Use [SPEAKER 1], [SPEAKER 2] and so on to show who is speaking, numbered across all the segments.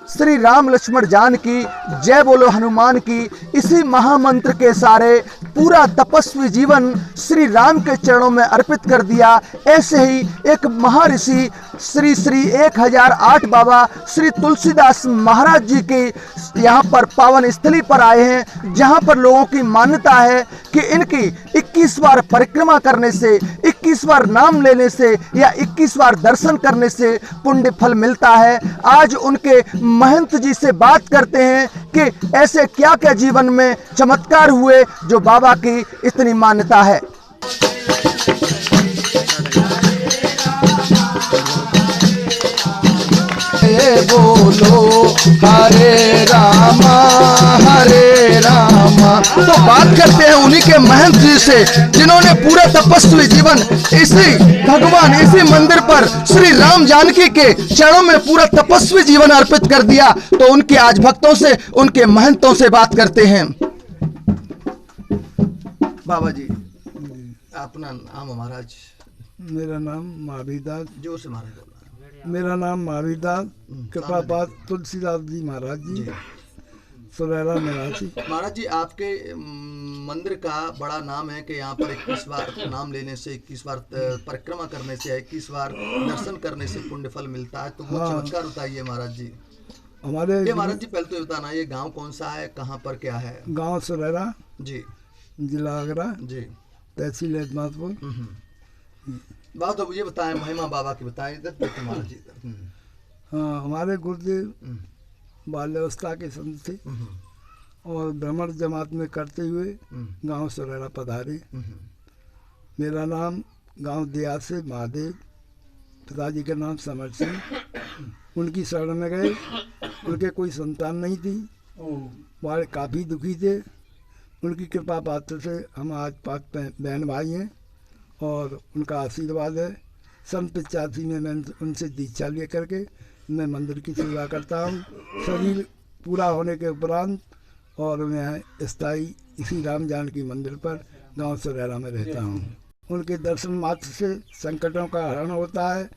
[SPEAKER 1] श्री राम लक्ष्मण जानकी, जय बोलो हनुमान की, इसी महामंत्र के सारे पूरा तपस्वी जीवन श्री राम के चरणों में अर्पित कर दिया। ऐसे ही एक महर्षि श्री श्री 1008 बाबा श्री तुलसीदास महाराज जी के यहाँ पर पावन स्थली पर आए हैं, जहाँ पर लोगों की मान्यता है कि इनकी 21 बार परिक्रमा करने से, 21 बार नाम लेने से या 21 बार दर्शन करने से पुण्य फल मिलता है। आज उनके महंत जी से बात करते हैं कि ऐसे क्या क्या जीवन में चमत्कार हुए जो बाबा की इतनी मान्यता है। बोलो हरे रामा हरे रामा। तो बात करते हैं उन्हीं के महंत जी से जिन्होंने पूरा तपस्वी जीवन इसी भगवान, इसी मंदिर पर श्री राम जानकी के चरणों में पूरा तपस्वी जीवन अर्पित कर दिया। तो उनके आज भक्तों से, उनके महंतों से बात करते हैं। बाबा जी अपना नाम महाराज?
[SPEAKER 2] मेरा नाम महावीरदास।
[SPEAKER 1] जो से महाराज
[SPEAKER 2] मेरा नाम महावीरदास, कृपापात तुलसीदास जी महाराज जी, सुरैरा निवासी।
[SPEAKER 1] महाराज जी आपके मंदिर का बड़ा नाम है कि यहाँ पर 21 बार नाम लेने से, 21 बार परिक्रमा करने से, 21 बार दर्शन करने से पुण्य फल मिलता है। तो वो चमत्कार बताइए महाराज जी।
[SPEAKER 2] हमारे
[SPEAKER 1] ये महाराज जी पहले तो बताना, ये गांव कौन सा है, कहाँ पर क्या है?
[SPEAKER 2] गांव सुरैरा
[SPEAKER 1] जी,
[SPEAKER 2] जिला आगरा जी, तहसील एतमादपुर।
[SPEAKER 1] बाबा तो ये बताएं, महिमा बाबा की बताएं महाराज जी।
[SPEAKER 2] हाँ, हमारे गुरुदेव बाल्यावस्था के संत थे और ब्राह्मण जमात में करते हुए गांव सुरैरा पधारे। मेरा नाम गांव दियाद से महादेव, पिताजी का नाम समर सिंह। उनकी शरण में गए, उनके कोई संतान नहीं थी, वो काफ़ी दुखी थे। उनकी कृपा पात्र से हम आज 5 बहन भाई हैं और उनका आशीर्वाद है। सन 85 में मैं उनसे दीक्षा ले करके मैं मंदिर की सेवा करता हूँ, शरीर पूरा होने के उपरांत, और मैं स्थायी इसी राम जानकी मंदिर पर गांव सुरैरा में रहता हूँ। उनके दर्शन मात्र से संकटों का हरण होता है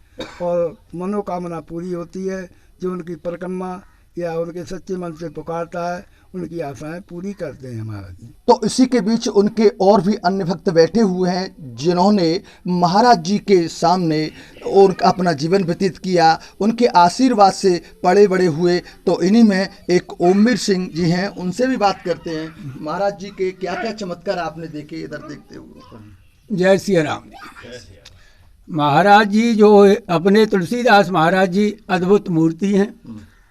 [SPEAKER 2] और मनोकामना पूरी होती है। जो उनकी परिक्रमा या उनके सच्चे मन से पुकारता है, उनकी आशाएं पूरी करते हैं महाराज जी।
[SPEAKER 1] तो इसी के बीच उनके और भी अन्य भक्त बैठे हुए हैं जिन्होंने महाराज जी के सामने और अपना जीवन व्यतीत किया, उनके आशीर्वाद से पड़े बड़े हुए। तो इन्हीं में एक ओमवीर सिंह जी हैं, उनसे भी बात करते हैं। महाराज जी के क्या क्या चमत्कार आपने देखे इधर देखते हुए?
[SPEAKER 3] जय श्री राम। महाराज जी जो अपने तुलसीदास महाराज जी अद्भुत मूर्ति हैं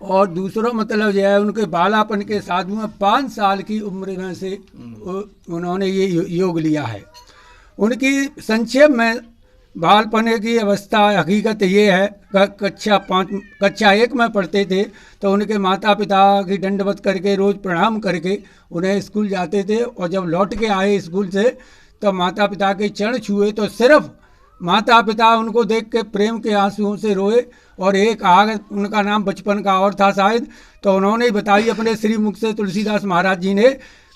[SPEAKER 3] और दूसरों मतलब जो है उनके बालापन के साथ में 5 साल की उम्र में से उन्होंने ये योग लिया है। उनकी संक्षेप में बालपन की अवस्था हकीकत ये है, कक्षा 1 में पढ़ते थे तो उनके माता पिता की दंडवत करके रोज़ प्रणाम करके उन्हें स्कूल जाते थे, और जब लौट के आए स्कूल से तो माता पिता के चरण छुए तो सिर्फ माता पिता उनको देख के प्रेम के आंसुओं से रोए। और एक आग उनका नाम बचपन का और था शायद, तो उन्होंने बताई अपने श्री मुख से तुलसीदास महाराज जी ने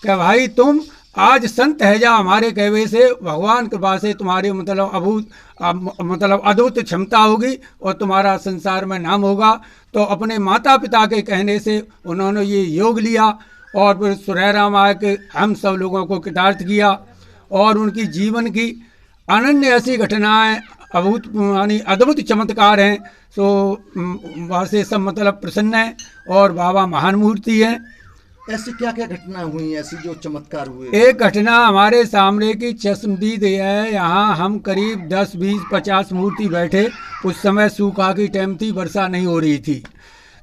[SPEAKER 3] कि भाई तुम आज संत है जा, हमारे कहवे से भगवान कृपा से तुम्हारे मतलब अद्भुत क्षमता होगी और तुम्हारा संसार में नाम होगा। तो अपने माता पिता के कहने से उन्होंने ये योग लिया और फिर सुरैरा माँ के हम सब लोगों को कृतार्थ किया। और उनकी जीवन की अनन्य ऐसी घटनाएं, अद्भुत चमत्कार हैं। तो वहाँ से सब मतलब प्रसन्न है और बाबा महान मूर्ति है।
[SPEAKER 1] ऐसी क्या क्या घटना हुई ऐसी जो चमत्कार हुए?
[SPEAKER 3] एक घटना हमारे सामने की चश्मदीद है, यहाँ हम करीब 10, 20, 50 मूर्ति बैठे। उस समय सूखा की टाइम थी, वर्षा नहीं हो रही थी।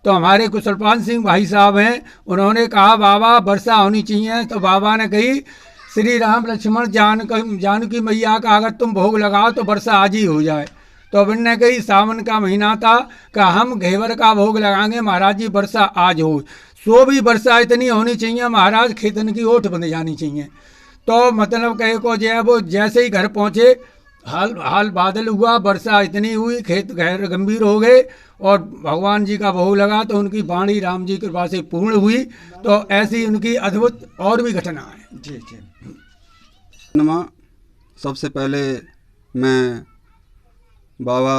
[SPEAKER 3] तो हमारे कुशलपाल सिंह भाई साहब हैं, उन्होंने कहा बाबा वर्षा होनी चाहिए। तो बाबा ने कही श्री राम लक्ष्मण जानकी मैया का अगर तुम भोग लगाओ तो वर्षा आज ही हो जाए। तो अब इनने कही सावन का महीना था कि हम घेवर का भोग लगाएंगे महाराज जी, वर्षा आज हो। सो भी वर्षा इतनी होनी चाहिए महाराज, खेतन की ओट बन जानी चाहिए। तो मतलब कहे को जो है वो जैसे ही घर पहुँचे हाल बादल हुआ, वर्षा इतनी हुई, खेत गंभीर हो गए और भगवान जी का भोग लगा तो उनकी वाणी राम जी की कृपा से पूर्ण हुई। तो ऐसी उनकी अद्भुत और भी घटना है।
[SPEAKER 1] जी जी।
[SPEAKER 4] नमा सबसे पहले मैं बाबा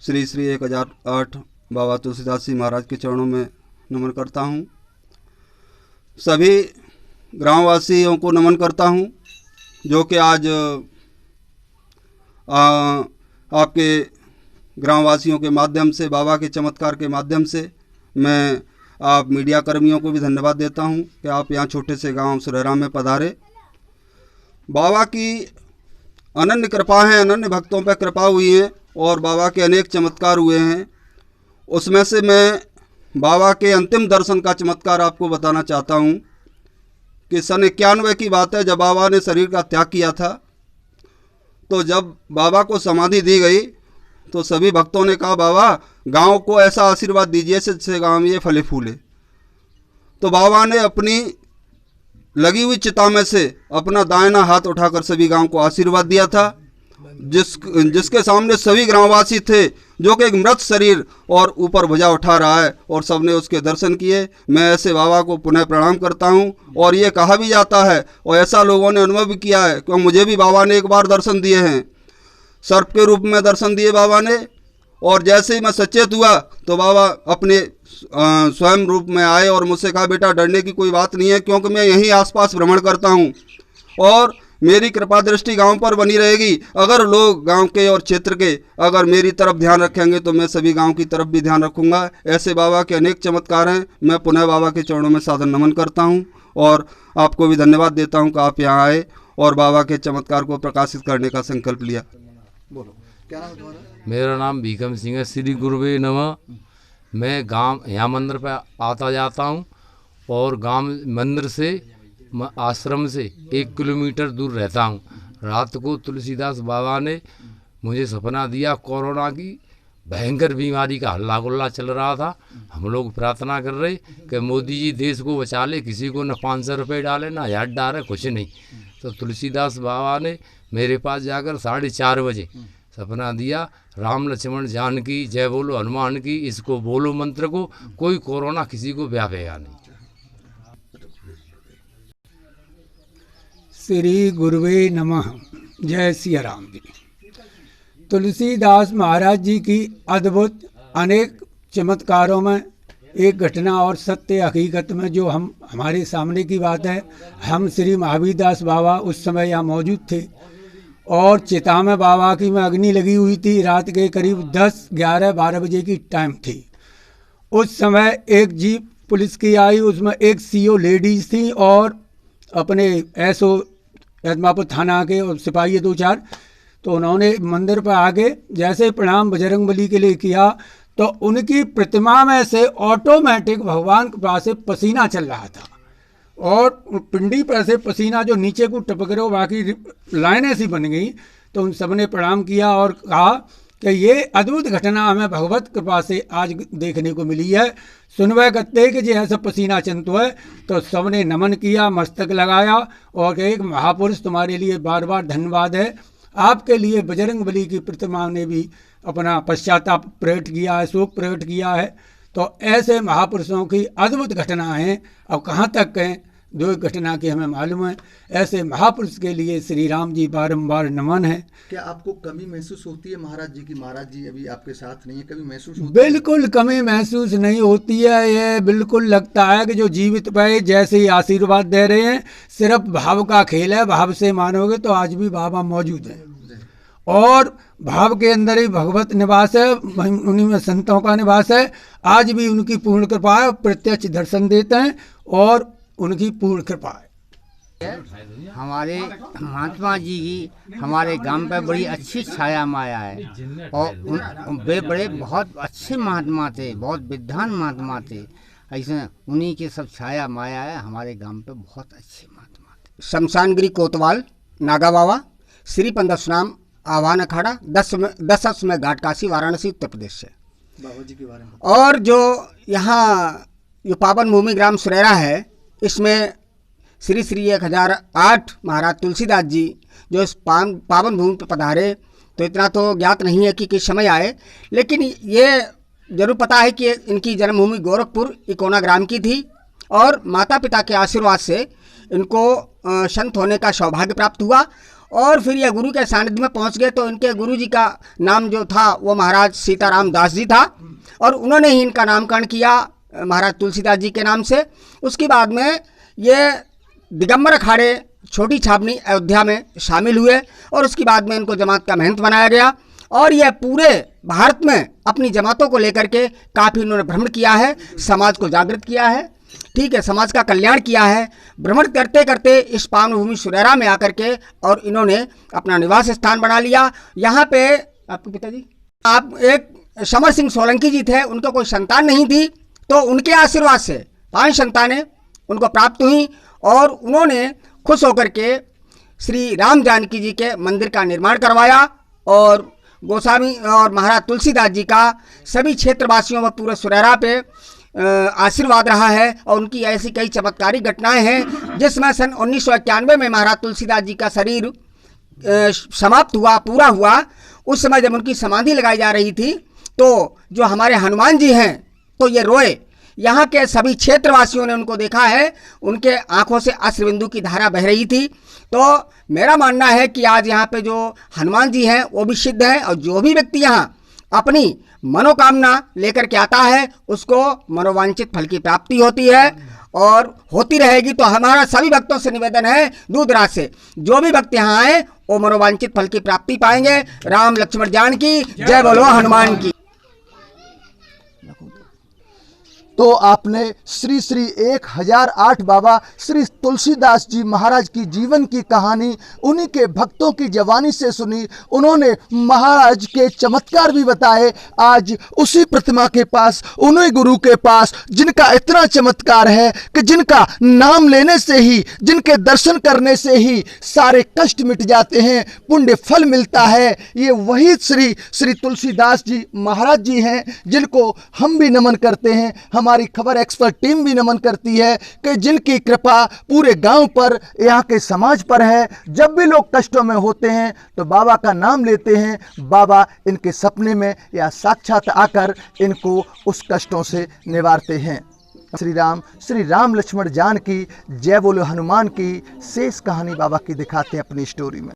[SPEAKER 4] श्री 1008 बाबा तुलसीदास जी महाराज के चरणों में नमन करता हूँ। सभी ग्रामवासियों को नमन करता हूँ जो कि आज आपके ग्रामवासियों के माध्यम से, बाबा के चमत्कार के माध्यम से मैं आप मीडिया कर्मियों को भी धन्यवाद देता हूँ कि आप यहाँ छोटे से गांव सुरेरा में पधारे। बाबा की अनन्य कृपा है, अनन्य भक्तों पर कृपा हुई है और बाबा के अनेक चमत्कार हुए हैं। उसमें से मैं बाबा के अंतिम दर्शन का चमत्कार आपको बताना चाहता हूँ कि सन 91 की बात है, जब बाबा ने शरीर का त्याग किया था, तो जब बाबा को समाधि दी गई तो सभी भक्तों ने कहा बाबा गांव को ऐसा आशीर्वाद दीजिए जिससे गांव में ये फले फूले। तो बाबा ने अपनी लगी हुई चिता में से अपना दाहिना हाथ उठाकर सभी गांव को आशीर्वाद दिया था, जिसके सामने सभी ग्रामवासी थे, जो कि एक मृत शरीर और ऊपर भुजा उठा रहा है, और सबने उसके दर्शन किए। मैं ऐसे बाबा को पुनः प्रणाम करता हूं। और ये कहा भी जाता है और ऐसा लोगों ने अनुभव भी किया है, क्योंकि मुझे भी बाबा ने एक बार दर्शन दिए हैं, सर्प के रूप में दर्शन दिए बाबा ने। और जैसे ही मैं सचेत हुआ तो बाबा अपने स्वयं रूप में आए और मुझसे कहा बेटा डरने की कोई बात नहीं है, क्योंकि मैं यहीं आसपास भ्रमण करता हूं और मेरी कृपा दृष्टि गांव पर बनी रहेगी। अगर लोग गांव के और क्षेत्र के अगर मेरी तरफ ध्यान रखेंगे तो मैं सभी गांव की तरफ भी ध्यान रखूंगा। ऐसे बाबा के अनेक चमत्कार हैं। मैं पुनः बाबा के चरणों में सादर नमन करता हूं और आपको भी धन्यवाद देता हूं कि आप यहाँ आए और बाबा के चमत्कार को प्रकाशित करने का संकल्प लिया।
[SPEAKER 1] बोलो, क्या नाम है तुम्हारा?
[SPEAKER 5] मेरा नाम भीखम सिंह है। श्री गुरुवे नमः। मैं गांव यहाँ मंदिर पर आता जाता हूँ और गांव मंदिर से आश्रम से 1 किलोमीटर दूर रहता हूँ। रात को तुलसीदास बाबा ने मुझे सपना दिया, कोरोना की भयंकर बीमारी का हल्ला गुल्ला चल रहा था। हम लोग प्रार्थना कर रहे कि मोदी जी देश को बचा ले, किसी को न 500 रुपये डाले ना 1000 डाले, कुछ नहीं। तो तुलसीदास बाबा ने मेरे पास जाकर 4:30 बजे सपना दिया, राम लक्ष्मण जानकी जय बोलो हनुमान की, इसको बोलो मंत्र को, कोई कोरोना किसी को व्यापेगा नहीं।
[SPEAKER 3] श्री गुरुवे नमः। जय सिया राम जी। तुलसीदास महाराज जी की अद्भुत अनेक चमत्कारों में एक घटना और सत्य हकीकत में जो हमारे सामने की बात है। हम श्री महावीर दास बाबा उस समय यहाँ मौजूद थे और चिता में बाबा की में अग्नि लगी हुई थी। रात के करीब 10, 11, 12 बजे की टाइम थी। उस समय एक जीप पुलिस की आई, उसमें एक CO लेडीज थी और अपने SO यदमापुर थाना के और सिपाही 2-4। तो उन्होंने मंदिर पर आके जैसे प्रणाम बजरंगबली के लिए किया तो उनकी प्रतिमा में से ऑटोमेटिक भगवान के पास से पसीना चल रहा था और पिंडी पर से पसीना जो नीचे को टपक रहे, बाकी लाइनें सी बन गई। तो उन सब ने प्रणाम किया और कहा कि ये अद्भुत घटना हमें भगवत कृपा से आज देखने को मिली है। सुनवे करते कि जो ऐसा पसीना चंतो है। तो सब ने नमन किया, मस्तक लगाया और एक महापुरुष तुम्हारे लिए बार बार धन्यवाद है। आपके लिए बजरंगबली की प्रतिमा ने भी अपना पश्चाताप प्रकट किया है, शोक प्रकट किया है। तो ऐसे महापुरुषों की अद्भुत घटनाएं अब कहाँ तक कहें, 2 घटना की हमें मालूम है। ऐसे महापुरुष के लिए श्री राम जी बारंबार नमन है।
[SPEAKER 1] क्या आपको कमी महसूस होती है महाराज जी की? महाराज जी अभी आपके साथ नहीं है, कभी महसूस होती
[SPEAKER 3] बिल्कुल कमी महसूस नहीं होती है। ये बिल्कुल लगता है कि जो जीवित पे जैसे ही आशीर्वाद दे रहे हैं, सिर्फ भाव का खेल है। भाव से मानोगे तो आज भी बाबा मौजूद है और भाव के अंदर ही भगवत निवास है, उन्हीं में संतों का निवास है। आज भी उनकी पूर्ण कृपा है, प्रत्यक्ष दर्शन देते हैं और उनकी पूर्ण कृपा है।
[SPEAKER 6] हमारे महात्मा जी की हमारे गांव पे बड़ी अच्छी छाया माया है और वे बड़े बहुत अच्छे महात्मा थे, बहुत विद्वान महात्मा थे। ऐसे उन्हीं के सब छाया माया है। हमारे गांव पे बहुत अच्छे महात्मा थे।
[SPEAKER 7] शमशानगिरी कोतवाल नागा बाबा, श्री पंदसनाम आह्वान अखाड़ा 10 में घाट काशी वाराणसी उत्तर प्रदेश से
[SPEAKER 1] बाबा जी के बारे में।
[SPEAKER 7] और जो यहाँ जो पावन भूमि ग्राम सुरेरा है, इसमें श्री 1008 महाराज तुलसीदास जी जो इस पावन भूमि पर पधारे, तो इतना तो ज्ञात नहीं है कि किस समय आए, लेकिन ये जरूर पता है कि इनकी जन्मभूमि गोरखपुर इकोना ग्राम की थी और माता पिता के आशीर्वाद से इनको संत होने का सौभाग्य प्राप्त हुआ। और फिर ये गुरु के सानिध्य में पहुंच गए। तो इनके गुरु जी का नाम जो था वो महाराज सीताराम दास जी था और उन्होंने ही इनका नामकरण किया महाराज तुलसीदास जी के नाम से। उसके बाद में ये दिगंबर अखाड़े छोटी छावनी अयोध्या में शामिल हुए और उसके बाद में इनको जमात का महंत बनाया गया और यह पूरे भारत में अपनी जमातों को लेकर के काफ़ी इन्होंने भ्रमण किया है, समाज को जागृत किया है, ठीक है, समाज का कल्याण किया है। भ्रमण करते करते इस पावन भूमि सुरेरा में आकर के और इन्होंने अपना निवास स्थान बना लिया। यहाँ पे आपके पिताजी आप एक समर सिंह सोलंकी जी थे, उनको कोई संतान नहीं थी, तो उनके आशीर्वाद से 5 संतानें उनको प्राप्त हुई और उन्होंने खुश होकर के श्री राम जानकी जी के मंदिर का निर्माण करवाया और गोस्वामी और महाराज तुलसीदास जी का सभी क्षेत्रवासियों व पूरे सुरेरा पे आशीर्वाद रहा है और उनकी ऐसी कई चमत्कारी घटनाएं हैं जिसमें सन 1991 में महाराज तुलसीदास जी का शरीर समाप्त हुआ, पूरा हुआ। उस समय जब उनकी समाधि लगाई जा रही थी तो जो हमारे हनुमान जी हैं तो ये रोए। यहाँ के सभी क्षेत्रवासियों ने उनको देखा है, उनके आंखों से अश्रुबिंदु की धारा बह रही थी। तो मेरा मानना है कि आज यहाँ पे जो हनुमान जी हैं वो भी सिद्ध हैं और जो भी व्यक्ति यहाँ अपनी मनोकामना लेकर के आता है उसको मनोवांछित फल की प्राप्ति होती है और होती रहेगी। तो हमारा सभी भक्तों से निवेदन है, दूर दराज से जो भी भक्त यहाँ आए वो मनोवांछित फल की प्राप्ति पाएंगे। राम लक्ष्मण जानकी जय बोलो हनुमान की।
[SPEAKER 1] तो आपने श्री श्री 1008 बाबा श्री तुलसीदास जी महाराज की जीवन की कहानी उन्हीं के भक्तों की जवानी से सुनी। उन्होंने महाराज के चमत्कार भी बताए। आज उसी प्रतिमा के पास, उन्हीं गुरु के पास जिनका इतना चमत्कार है कि जिनका नाम लेने से ही, जिनके दर्शन करने से ही सारे कष्ट मिट जाते हैं, पुण्य फल मिलता है, ये वही श्री श्री तुलसीदास जी महाराज जी हैं जिनको हम भी नमन करते हैं, हमारी खबर एक्सपर्ट टीम भी नमन करती है कि जिनकी कृपा पूरे गांव पर, यहाँ के समाज पर है। जब भी लोग कष्टों में होते हैं तो बाबा का नाम लेते हैं, बाबा इनके सपने में या साक्षात आकर इनको उस कष्टों से निवारते हैं। श्री राम लक्ष्मण जानकी जय बोलो हनुमान की शेष कहानी बाबा की दिखाते हैं अपनी स्टोरी में।